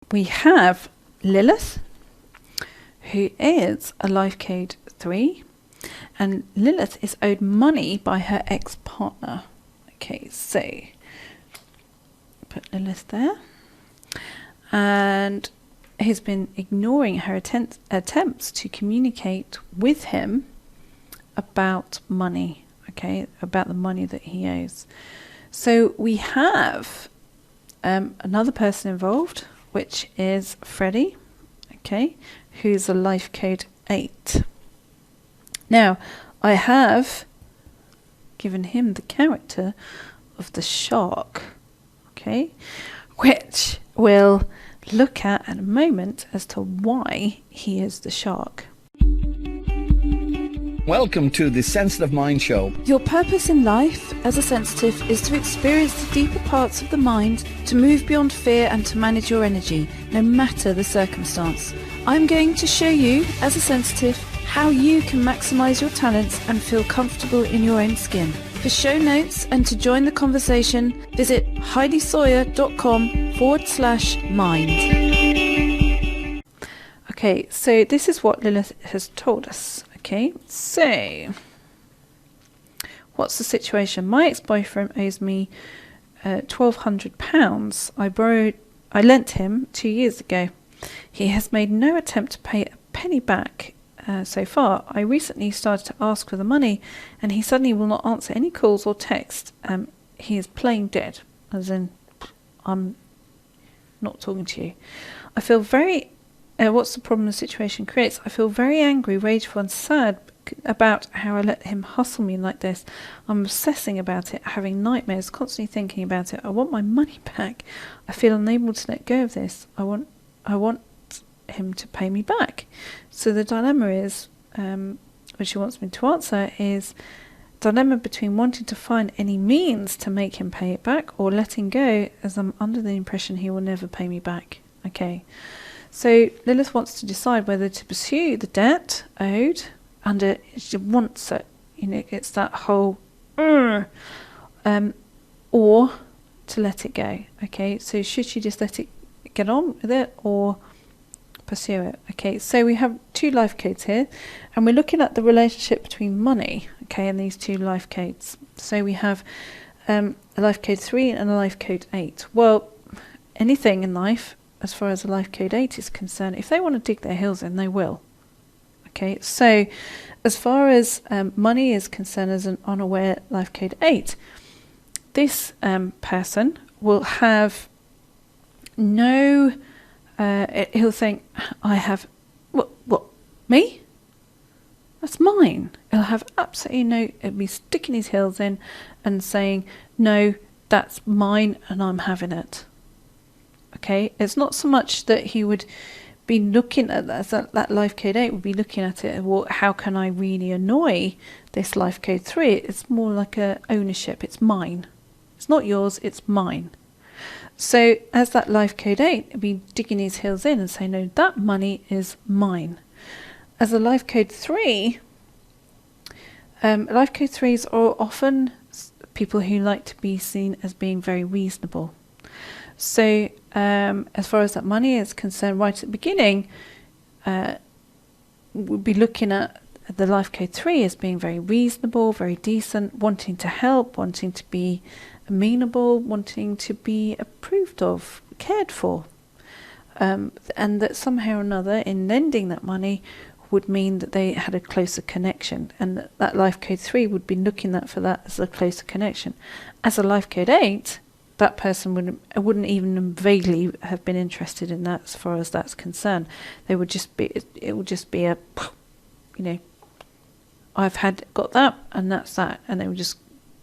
we have Lilith, who is a life code 3, and Lilith is owed money by her ex-partner. Okay, so put Lilith there, and he's been ignoring her attempts to communicate with him about money, okay, about the money that he owes. So we have another person involved, which is Freddie, okay, who's a life code 8. Now, I have given him the character of the shark, okay, which we'll look at in a moment as to why he is the shark. Welcome to the Sensitive Mind Show. Your purpose in life as a sensitive is to experience the deeper parts of the mind, to move beyond fear and to manage your energy, no matter the circumstance. I'm going to show you, as a sensitive, how you can maximize your talents and feel comfortable in your own skin. For show notes and to join the conversation, visit heidisawyer.com/mind. Okay, so this is what Lilith has told us. Okay, so what's the situation? My ex-boyfriend owes me £1,200. I lent him 2 years ago. He has made no attempt to pay a penny back so far. I recently started to ask for the money, and he suddenly will not answer any calls or texts. He is playing dead, as in, I'm not talking to you. I feel very... what's the problem the situation creates? I feel very angry, rageful and sad about how I let him hustle me like this. I'm obsessing about it, having nightmares, constantly thinking about it. I want my money back. I feel unable to let go of this. I want him to pay me back. So the dilemma is, which she wants me to answer, is dilemma between wanting to find any means to make him pay it back or letting go, as I'm under the impression he will never pay me back. Okay. So Lilith wants to decide whether to pursue the debt owed under, she wants it, it's that whole, or to let it go. Okay, so should she just let it get on with it or pursue it? Okay, so we have 2 life codes here, and we're looking at the relationship between money, okay, and these 2 life codes. So we have a life code 3 and a life code 8. Well, anything in life, as far as the life code 8 is concerned, if they want to dig their heels in, they will. Okay, so as far as money is concerned, as an unaware life code 8, this person will have no, he'll think, I have, what, me? That's mine. He'll have absolutely no, he'll be sticking his heels in and saying, no, that's mine and I'm having it. Okay, it's not so much that he would be looking at that life code 8 would be looking at it, well, how can I really annoy this life code 3? It's more like a ownership. It's mine. It's not yours, it's mine. So as that life code 8, he'll be digging his heels in and saying, no, that money is mine. As a life code 3, life code 3s are often people who like to be seen as being very reasonable. So as far as that money is concerned, right at the beginning, we'll be looking at the life code 3 as being very reasonable, very decent, wanting to help, wanting to be amenable, wanting to be approved of, cared for. And that somehow or another, in lending that money, would mean that they had a closer connection. And that life code 3 would be looking for that as a closer connection. As a life code 8, that person wouldn't even vaguely have been interested in that as far as that's concerned. They would just be, it would just be a, I've got that and that's that, and they would just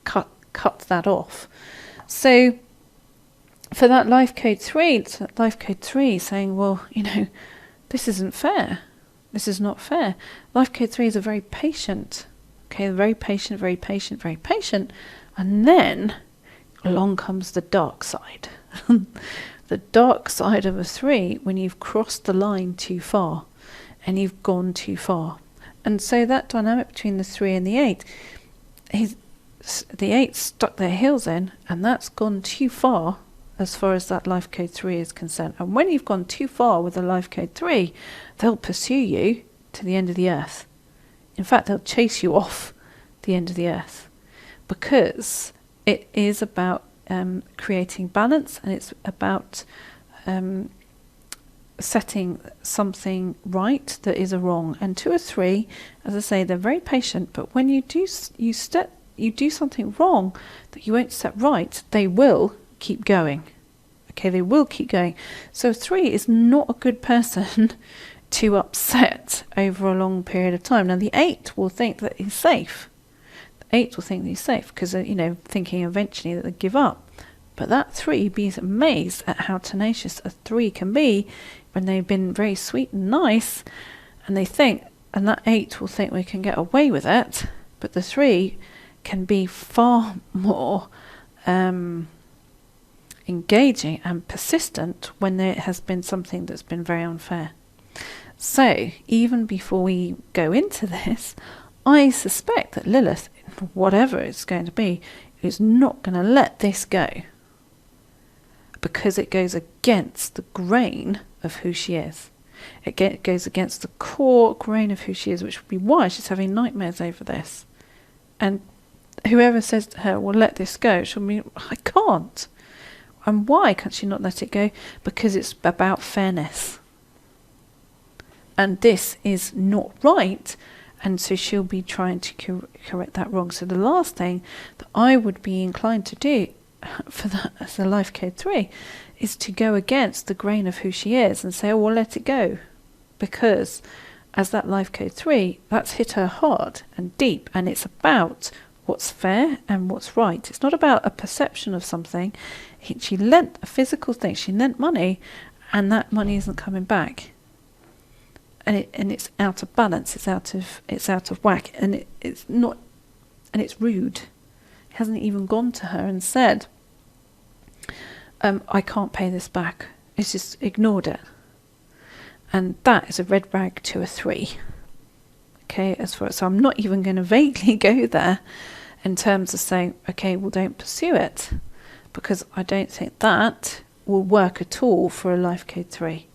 cut that off. So for that life code 3, it's life code 3 saying, well, this isn't fair. This is not fair. Life code 3 is a very patient, very patient, very patient, very patient, and then along comes the dark side. The dark side of a 3, when you've crossed the line too far and you've gone too far. And so that dynamic between the 3 and the 8, the 8 stuck their heels in, and that's gone too far as far as that life code 3 is concerned. And when you've gone too far with a life code 3, they'll pursue you to the end of the earth. In fact, they'll chase you off the end of the earth, because it is about creating balance, and it's about setting something right that is a wrong. And 2 or 3, as I say, they're very patient, but when you do something wrong that you won't set right, they will keep going. Okay, they will keep going. So 3 is not a good person to upset over a long period of time. Now the 8 will think that he's safe. The 8 will think that he's safe because thinking eventually that they'll give up. But that 3, be amazed at how tenacious a 3 can be when they've been very sweet and nice, and they think, and that 8 will think we can get away with it, but the 3 can be far more engaging and persistent when there has been something that's been very unfair. So even before we go into this, I suspect that Lilith, whatever it's going to be, is not going to let this go, because it goes against the grain of who she is. It goes against the core grain of who she is, which would be why she's having nightmares over this. And whoever says to her, well, let this go, she'll be, I can't. And why can't she not let it go? Because it's about fairness. And this is not right. And so she'll be trying to correct that wrong. So the last thing that I would be inclined to do for that as a life code 3 is to go against the grain of who she is and say, oh, well, let it go. Because as that life code 3, that's hit her hard and deep, and it's about what's fair and what's right. It's not about a perception of something. She lent a physical thing, she lent money, and that money isn't coming back. And it's out of balance, it's out of whack, and it's not, and it's rude. He hasn't even gone to her and said, I can't pay this back. It's just ignored it. And that is a red rag to a 3. Okay, so I'm not even going to vaguely go there in terms of saying, okay, well, don't pursue it, because I don't think that will work at all for a life code 3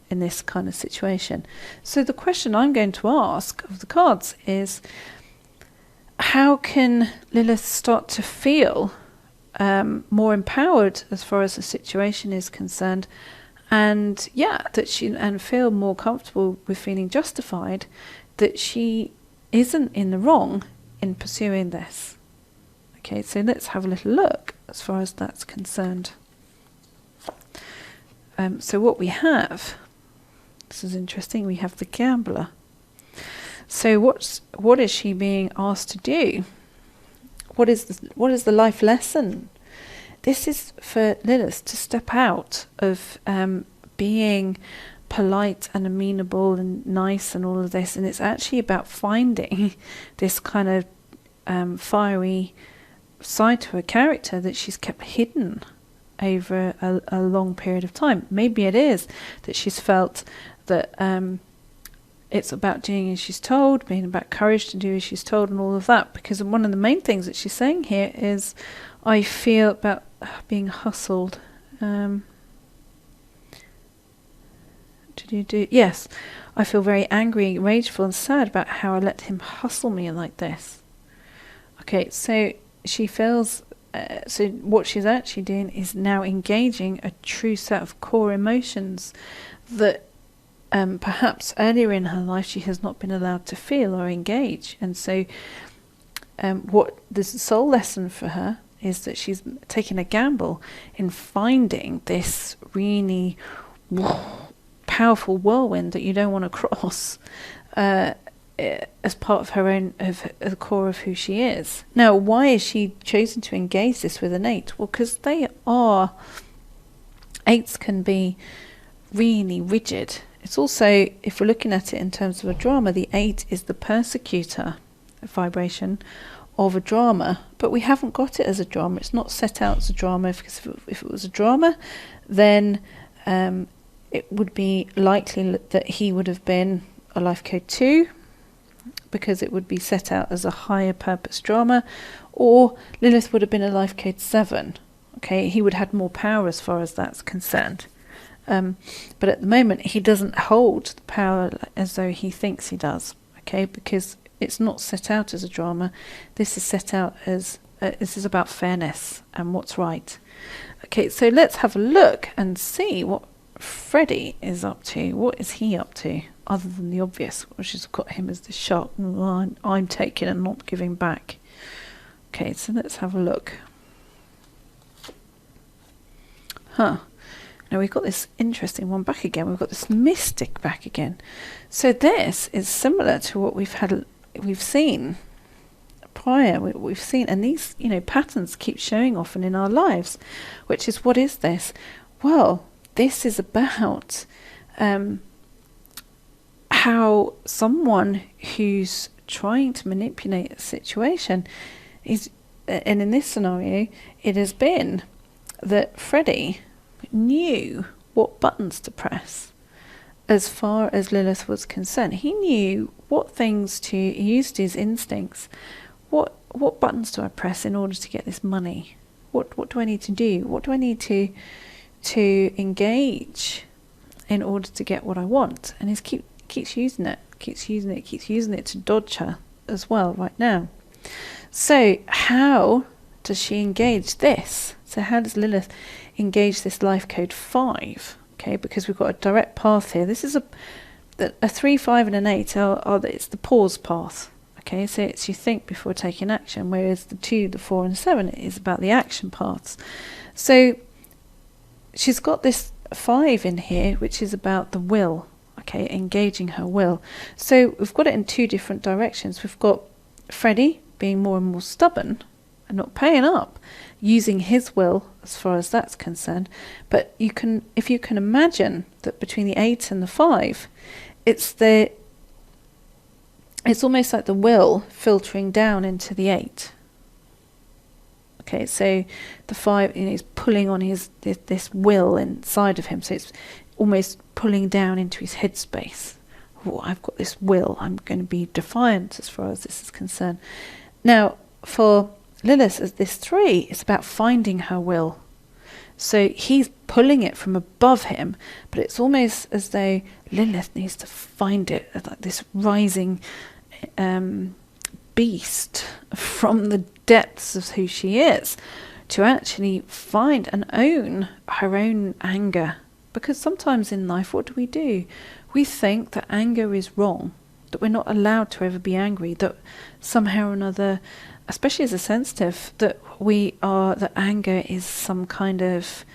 in this kind of situation. So the question I'm going to ask of the cards is, how can Lilith start to feel more empowered as far as the situation is concerned, and and feel more comfortable with feeling justified that she isn't in the wrong in pursuing this? Okay, so let's have a little look as far as that's concerned. So what we have, this is interesting, we have the gambler. So what is she being asked to do? What is the life lesson? This is for Lilith to step out of being polite and amenable and nice and all of this, and it's actually about finding this kind of fiery side to her character that she's kept hidden over a long period of time. Maybe it is that she's felt that it's about doing as she's told, being about courage to do as she's told and all of that, because one of the main things that she's saying here is, I feel about being hustled. Yes, I feel very angry, rageful and sad about how I let him hustle me like this. Okay, so she feels, so what she's actually doing is now engaging a true set of core emotions that perhaps earlier in her life she has not been allowed to feel or engage. And so what the soul lesson for her is that she's taking a gamble in finding this really powerful whirlwind that you don't want to cross as part of her own, of the core of who she is. Now, why is she chosen to engage this with an 8? Well, because 8s can be really rigid. It's also, if we're looking at it in terms of a drama, the 8 is the persecutor vibration of a drama, but we haven't got it as a drama. It's not set out as a drama, because if it was a drama, then it would be likely that he would have been a life code 2, because it would be set out as a higher purpose drama, or Lilith would have been a life code 7, Okay, he would have more power as far as that's concerned. But at the moment, he doesn't hold the power as though he thinks he does. Okay, because it's not set out as a drama. This is set out as this is about fairness and what's right. Okay, so let's have a look and see what Freddie is up to. What is he up to, other than the obvious, which has got him as the shark? I'm taking and not giving back. Okay, so let's have a look. Now we've got this interesting one back again. We've got this mystic back again. So this is similar to what we've seen prior. We've seen, and these patterns keep showing often in our lives, which is, what is this? Well, this is about how someone who's trying to manipulate a situation is, and in this scenario, it has been that Freddie knew what buttons to press as far as Lilith was concerned. He knew what things to use, his instincts. What buttons do I press in order to get this money? What do I need to do? What do I need to engage in order to get what I want? And he keeps using it to dodge her as well right now. So how does she engage this? So how does Lilith engage this life code 5? Okay, because we've got a direct path here. This is a 3, 5 and an 8 it's the pause path. Okay, so it's you think before taking action, whereas the 2, the 4 and 7 is about the action paths. So she's got this 5 in here, which is about the will. Okay, engaging her will. So we've got it in 2 different directions. We've got Freddie being more and more stubborn and not paying up, using his will as far as that's concerned. But if you can imagine that between the 8 and the 5, it's almost like the will filtering down into the 8. Okay, so the 5 is pulling on this will inside of him, so it's almost pulling down into his headspace. Oh, I've got this will, I'm going to be defiant as far as this is concerned. Now, for Lilith, as this 3, it's about finding her will. So he's pulling it from above him, but it's almost as though Lilith needs to find it, like this rising beast from the depths of who she is, to actually find and own her own anger. Because sometimes in life, what do? We think that anger is wrong, that we're not allowed to ever be angry, that somehow or another, especially as a sensitive, that anger is some kind of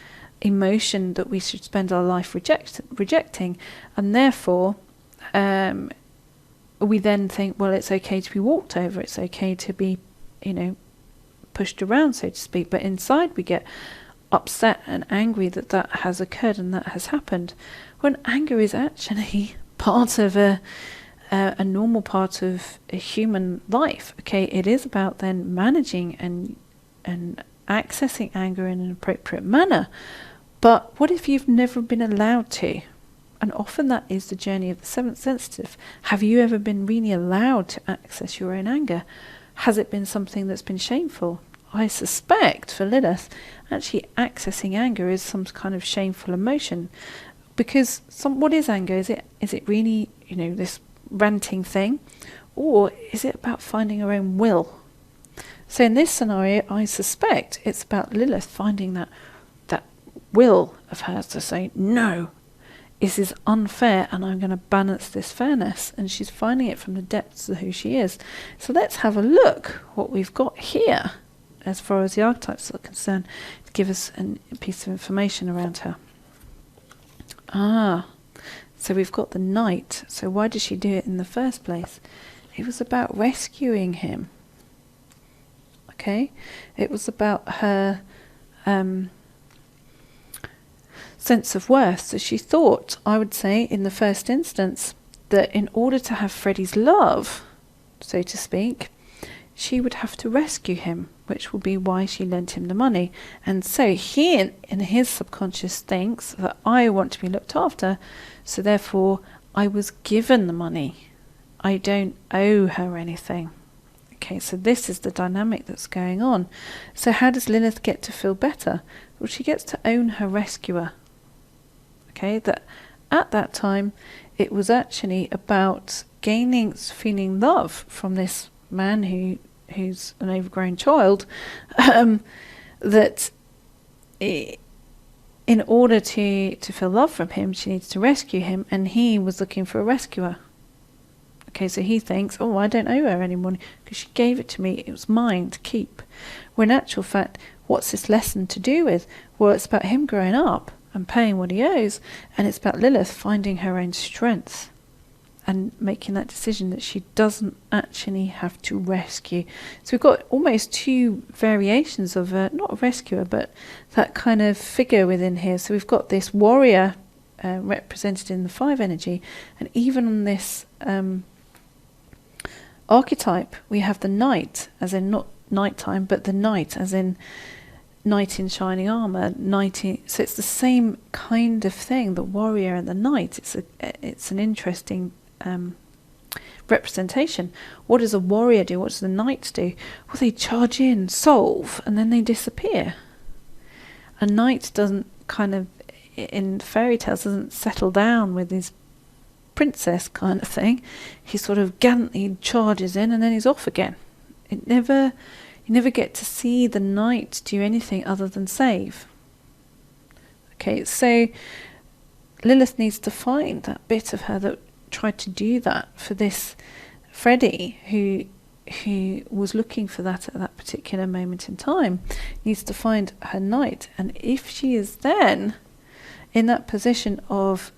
emotion that we should spend our life rejecting, and therefore we then think, well, it's okay to be walked over, it's okay to be, pushed around, so to speak. But inside we get upset and angry that has occurred and that has happened, when anger is actually part of a normal part of a human life. Okay, it is about then managing and accessing anger in an appropriate manner. But what if you've never been allowed to? And often that is the journey of the 7th sensitive. Have you ever been really allowed to access your own anger? Has it been something that's been shameful? I suspect for Lilith, actually accessing anger is some kind of shameful emotion. Because what is anger? Is it really, this ranting thing? Or is it about finding her own will? So in this scenario, I suspect it's about Lilith finding that will of hers to say, no, this is unfair and I'm going to balance this fairness. And she's finding it from the depths of who she is. So let's have a look what we've got here as far as the archetypes are concerned to give us a piece of information around her. So we've got the Knight. So why did she do it in the first place? It was about rescuing him. Okay? It was about her sense of worth. So she thought, I would say, in the first instance, that in order to have Freddie's love, so to speak, she would have to rescue him, which will be why she lent him the money. And so he, in his subconscious, thinks that I want to be looked after, so therefore I was given the money. I don't owe her anything. Okay, so this is the dynamic that's going on. So how does Lilith get to feel better? Well, she gets to own her rescuer. Okay, that at that time it was actually about feeling love from this man who's an overgrown child, that in order to feel love from him, she needs to rescue him, and he was looking for a rescuer. Okay, so he thinks, oh, I don't owe her any money because she gave it to me. It was mine to keep. When in actual fact, what's this lesson to do with? Well, it's about him growing up and paying what he owes, and it's about Lilith finding her own strength and making that decision that she doesn't actually have to rescue. So we've got almost two variations of not a rescuer, but that kind of figure within here. So we've got this warrior represented in the 5 energy, and even on this archetype we have the knight, as in not nighttime, but the knight as in knight in shining armor, so it's the same kind of thing, the warrior and the knight. It's an interesting representation. What does a warrior do? What does the knight do? Well, they charge in, solve, and then they disappear. A knight doesn't in fairy tales, doesn't settle down with his princess kind of thing. He sort of gallantly charges in and then he's off again. You never get to see the knight do anything other than save. Okay, so Lilith needs to find that bit of her that tried to do that for this Freddie, who was looking for that at that particular moment in time. Needs to find her knight, and if she is then in that position of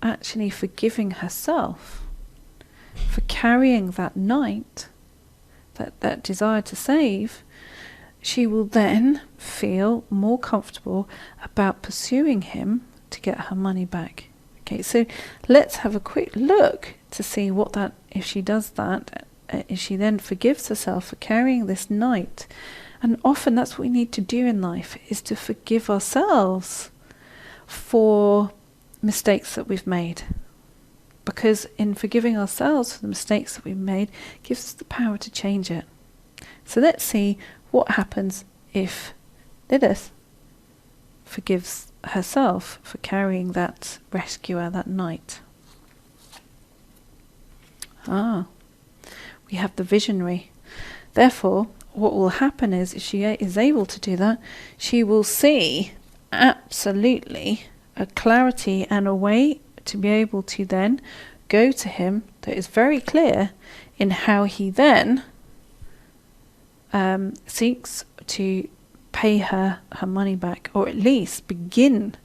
actually forgiving herself for carrying that knight, that desire to save, she will then feel more comfortable about pursuing him to get her money back. Okay, so let's have a quick look to see if she does that, if she then forgives herself for carrying this knight. And often that's what we need to do in life, is to forgive ourselves for mistakes that we've made. Because in forgiving ourselves for the mistakes that we've made, gives us the power to change it. So let's see what happens if Lilith forgives herself for carrying that rescuer, that knight. We have the visionary. Therefore, what will happen is, if she is able to do that, she will see absolutely a clarity and a way to be able to then go to him that is very clear in how he then seeks to pay her money back, or at least begin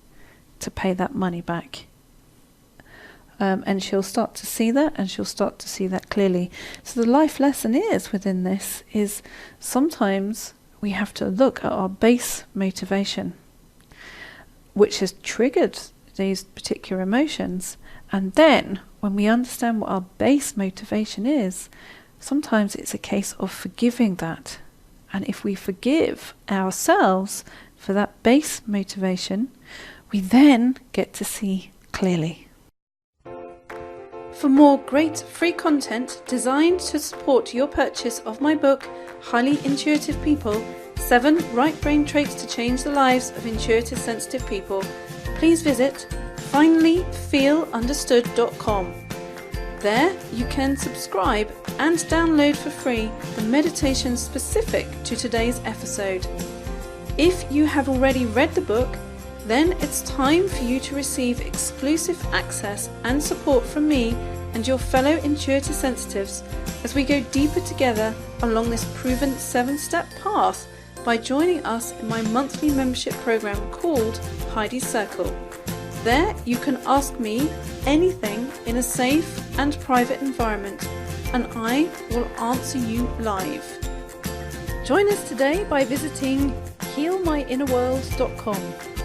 to pay that money back. And she'll start to see that, and she'll start to see that clearly. So the life lesson within this is sometimes we have to look at our base motivation, which has triggered these particular emotions. And then when we understand what our base motivation is, sometimes it's a case of forgiving that. And if we forgive ourselves for that base motivation, we then get to see clearly. For more great free content designed to support your purchase of my book, Highly Intuitive People, 7 Right Brain Traits to Change the Lives of Intuitive Sensitive People, please visit finallyfeelunderstood.com. There you can subscribe and download for free the meditation specific to today's episode. If you have already read the book, then it's time for you to receive exclusive access and support from me and your fellow intuitive sensitives as we go deeper together along this proven 7-step path by joining us in my monthly membership program called Heidi's Circle. There you can ask me anything in a safe and private environment, and I will answer you live. Join us today by visiting healmyinnerworld.com.